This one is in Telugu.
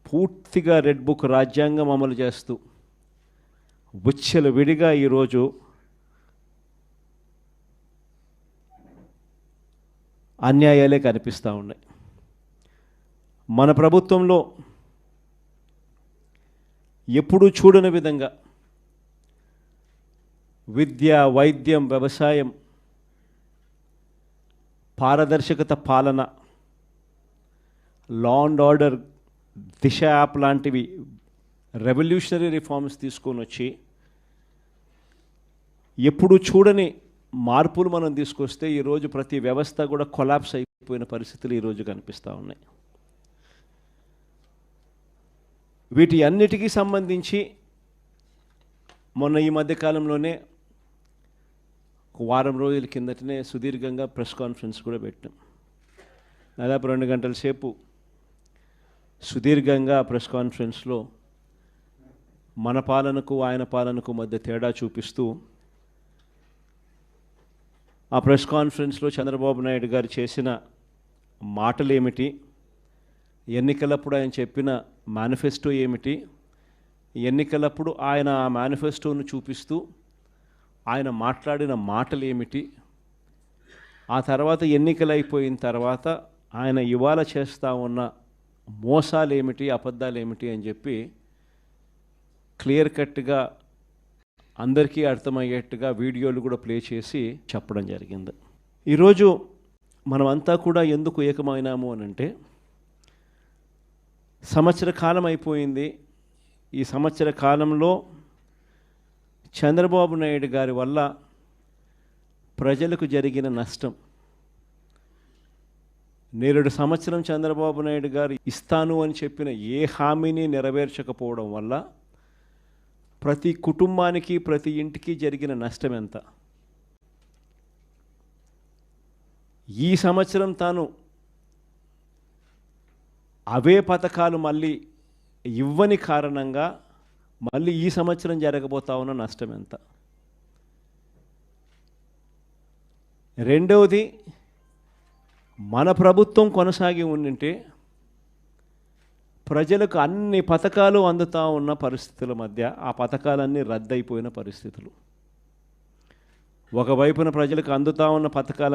పూర్తిగా రెడ్ బుక్ రాజ్యాంగం అమలు చేస్తూ విచ్చలవిడిగా ఈరోజు అన్యాయాలే కనిపిస్తూ ఉన్నాయి. మన ప్రభుత్వంలో ఎప్పుడూ చూడని విధంగా విద్య, వైద్యం, వ్యవసాయం, పారదర్శకత పాలన, law and order, Disha app లాంటివి రెవల్యూషనరీ రిఫార్మ్స్ తీసుకొని వచ్చి ఎప్పుడు చూడని మార్పులు మనం తీసుకొస్తే ఈరోజు ప్రతి వ్యవస్థ కూడా కొలాప్స్ అయిపోయిన పరిస్థితులు ఈరోజు కనిపిస్తూ ఉన్నాయి. వీటి అన్నిటికీ సంబంధించి మొన్న ఈ మధ్యకాలంలోనే ఒక వారం రోజుల కిందటనే సుదీర్ఘంగా ప్రెస్ కాన్ఫరెన్స్ కూడా పెట్టాం. దాదాపు 2 గంటల సేపు సుదీర్ఘంగా ప్రెస్ కాన్ఫరెన్స్లో మన పాలనకు ఆయన పాలనకు మధ్య తేడా చూపిస్తూ ఆ ప్రెస్ కాన్ఫరెన్స్లో చంద్రబాబు నాయుడు గారు చేసిన మాటలు ఏమిటి, ఎన్నికలప్పుడు ఆయన చెప్పిన మేనిఫెస్టో ఏమిటి, ఎన్నికలప్పుడు ఆయన ఆ మేనిఫెస్టోను చూపిస్తూ ఆయన మాట్లాడిన మాటలు ఏమిటి, ఆ తర్వాత ఎన్నికలు అయిపోయిన తర్వాత ఆయన ఇవాళ చేస్తూ ఉన్న మోసాలు ఏమిటి, అబద్ధాలు ఏమిటి అని చెప్పి క్లియర్ కట్గా అందరికీ అర్థమయ్యేట్టుగా వీడియోలు కూడా ప్లే చేసి చెప్పడం జరిగింది. ఈరోజు మనమంతా కూడా ఎందుకు ఏకమైనాము అని అంటే, సంవత్సర కాలం అయిపోయింది. ఈ సంవత్సర కాలంలో చంద్రబాబు నాయుడు గారి వల్ల ప్రజలకు జరిగిన నష్టం, నేరుడు సంవత్సరం చంద్రబాబు నాయుడు గారు ఇస్తాను అని చెప్పిన ఏ హామీని నెరవేర్చకపోవడం వల్ల ప్రతి కుటుంబానికి, ప్రతి ఇంటికి జరిగిన నష్టం ఎంత? ఈ సంవత్సరం తాను అవే పథకాలు మళ్ళీ ఇవ్వని కారణంగా మళ్ళీ ఈ సంవత్సరం జరగబోతా ఉన్న నష్టం ఎంత? రెండవది, మన ప్రభుత్వం కొనసాగి ఉండింటే ప్రజలకు అన్ని పథకాలు అందుతూ ఉన్న పరిస్థితుల మధ్య ఆ పథకాలన్నీ రద్దయిపోయిన పరిస్థితులు. ఒకవైపున ప్రజలకు అందుతూ ఉన్న పథకాలు